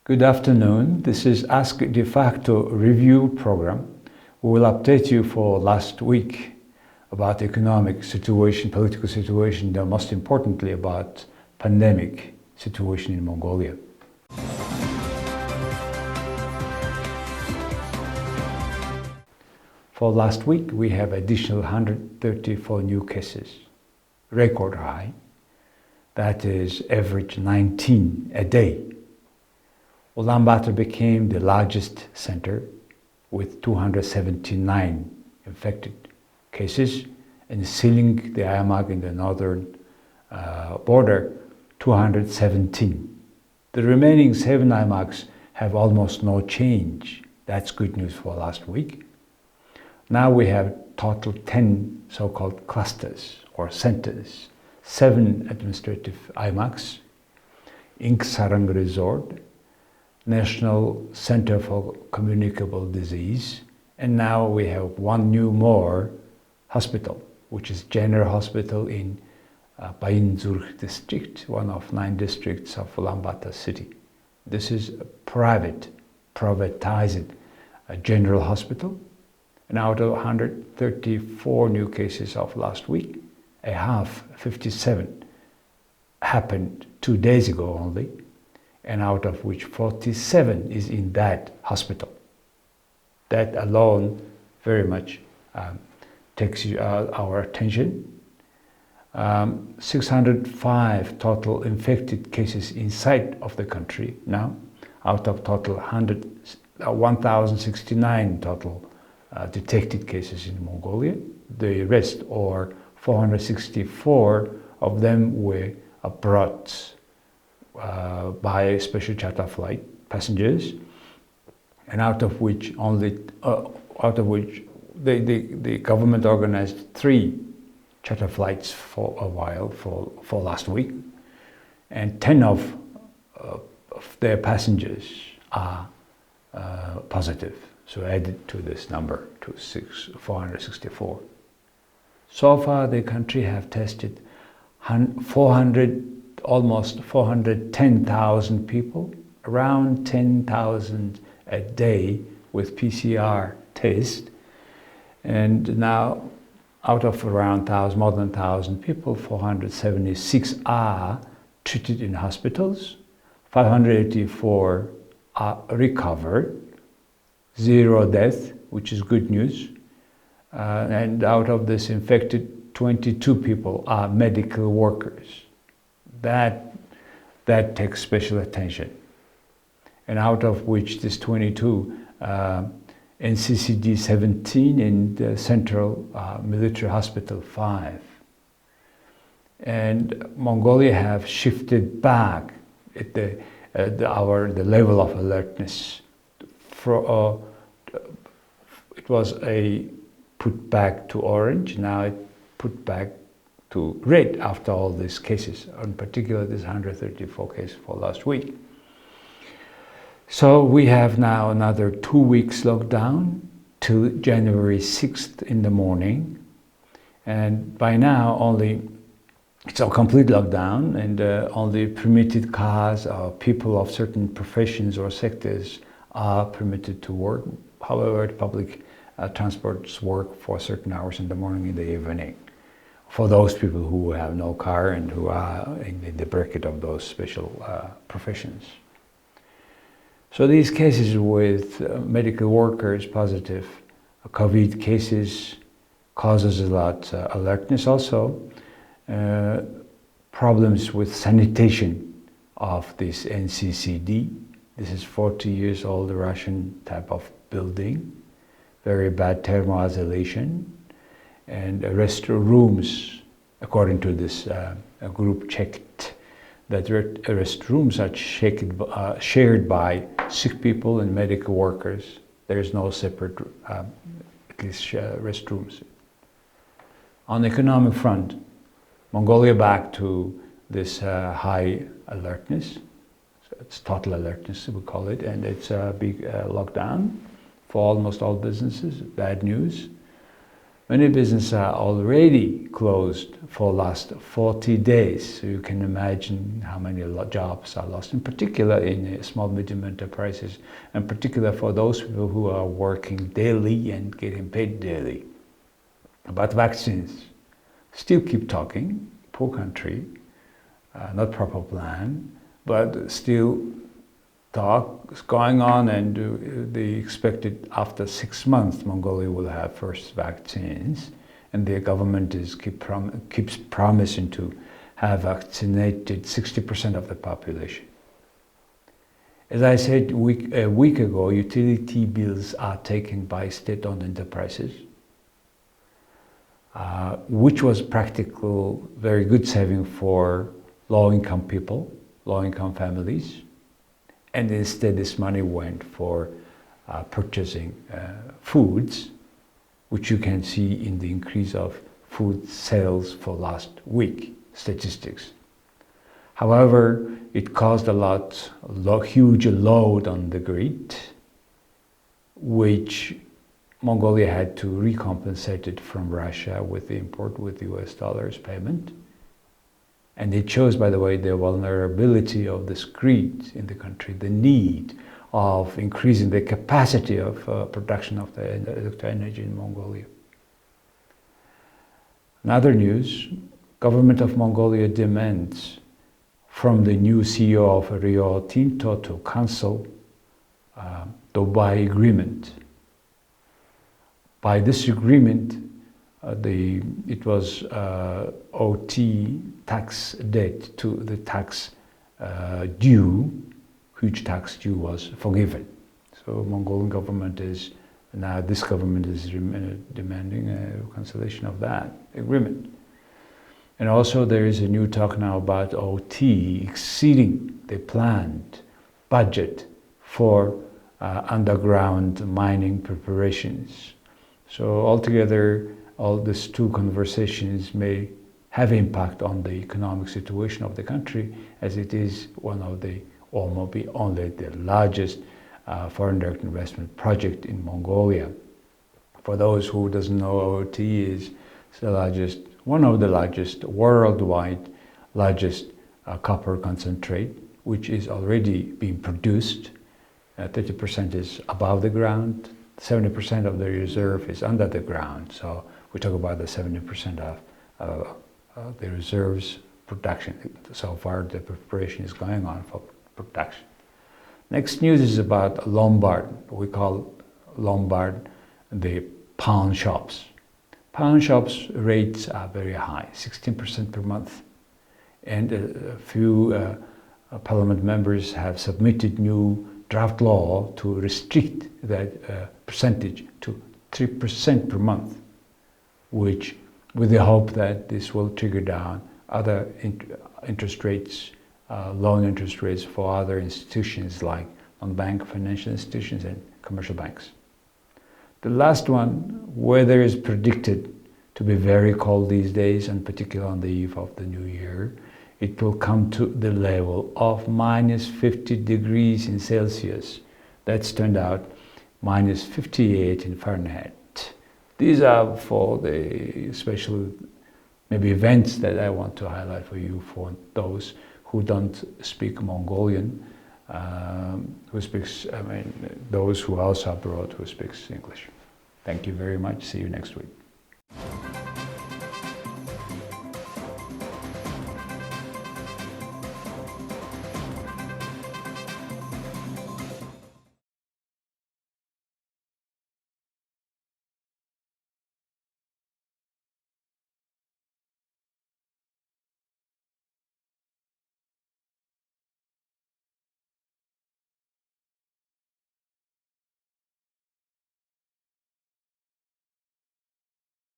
Good afternoon. This is Ask DeFacto review program. We will update you for last week about economic situation, political situation, and most importantly about pandemic situation in Mongolia. For last week, we have additional 134 new cases, record high. That is average 19 a day. Ulaanbaatar became the largest center with 279 infected cases, and Siling, the Ayamak in the northern border, 217. The remaining 7 Ayamaks have almost no change. That's good news for last week. Now we have total 10 so-called clusters or centers, 7 administrative Ayamaks, Sarang Resort, National Center for Communicable Disease, and now we have one more hospital, which is General Hospital in Bayinzurg district, one of 9 districts of Ulaanbaatar city. This is a privatized general hospital, and out of 134 new cases of last week, 57 happened 2 days ago only, and out of which 47 is in that hospital. That alone very much takes our attention. 605 total infected cases inside of the country now, out of total 1,069 total detected cases in Mongolia. The rest, or 464 of them, were brought by special charter flight passengers, and out of which the government organized 3 charter flights for a while for last week, and 10 of their passengers are positive, so added to this number to 464. So far the country have tested almost 410,000 people, around 10,000 a day with PCR test, and now out of around more than 1,000 people, 476 are treated in hospitals, 584 are recovered, 0 death, which is good news, and out of this infected, 22 people are medical workers. That takes special attention, and out of which this 22, NCCD 17 and Central Military Hospital 5. And Mongolia have shifted back at the level of alertness. It was put back to orange, now it put back to red after all these cases, in particular this 134 cases for last week. So we have now another 2 weeks lockdown till January 6th in the morning, and by now it's a complete lockdown, and only permitted cars or people of certain professions or sectors are permitted to work. However, public transports work for certain hours in the morning and the evening, for those people who have no car and who are in the bracket of those special professions. So these cases with medical workers positive COVID cases causes a lot alertness also. Problems with sanitation of this NCCD. This is 40 years old Russian type of building, very bad thermoisolation, and restrooms, according to this group checked, that restrooms are shared by sick people and medical workers. There is no separate restrooms. On the economic front, Mongolia back to this high alertness. So it's total alertness, we call it, and it's a big lockdown for almost all businesses. Bad news. Many businesses are already closed for last 40 days. So you can imagine how many jobs are lost, in particular in small, medium enterprises, and particular for those people who are working daily and getting paid daily. About vaccines, still keep talking, poor country, not proper plan, but still talk is going on, and they expected after 6 months Mongolia will have first vaccines, and the government keeps promising to have vaccinated 60% of the population. As I said a week ago, utility bills are taken by state-owned enterprises, which was practical, very good saving for low-income people, low-income families. And instead, this money went for purchasing foods, which you can see in the increase of food sales for last week statistics. However, it caused huge load on the grid, which Mongolia had to recompensate it from Russia with the import with US dollars payment. And it shows, by the way, the vulnerability of this grid in the country, the need of increasing the capacity of production of the electric energy in Mongolia. Another news, government of Mongolia demands from the new CEO of Rio Tinto to cancel the Dubai agreement. By this agreement, it was OT tax debt to the tax due, huge tax due was forgiven. So Mongolian government is, now this government is demanding a cancellation of that agreement. And also there is a new talk now about OT exceeding the planned budget for underground mining preparations. So altogether, all these two conversations may have impact on the economic situation of the country, as it is one of the, or maybe only the largest foreign direct investment project in Mongolia. For those who doesn't know, OT is the largest, one of the largest worldwide, largest copper concentrate, which is already being produced. 30% is above the ground, 70% of the reserve is under the ground. So we talk about the 70% of the reserves production. So far, the preparation is going on for production. Next news is about Lombard. We call Lombard the pawn shops. Pawn shops rates are very high, 16% per month. And a few parliament members have submitted new draft law to restrict that percentage to 3% per month, which with the hope that this will trigger down other interest rates, loan interest rates for other institutions like non-bank financial institutions and commercial banks. The last one, weather is predicted to be very cold these days, and particularly on the eve of the new year. It will come to the level of minus 50 degrees in Celsius. That's turned out minus 58 in Fahrenheit. These are for the special maybe events that I want to highlight for you, for those who don't speak Mongolian, those who are also abroad who speaks English. Thank you very much. See you next week.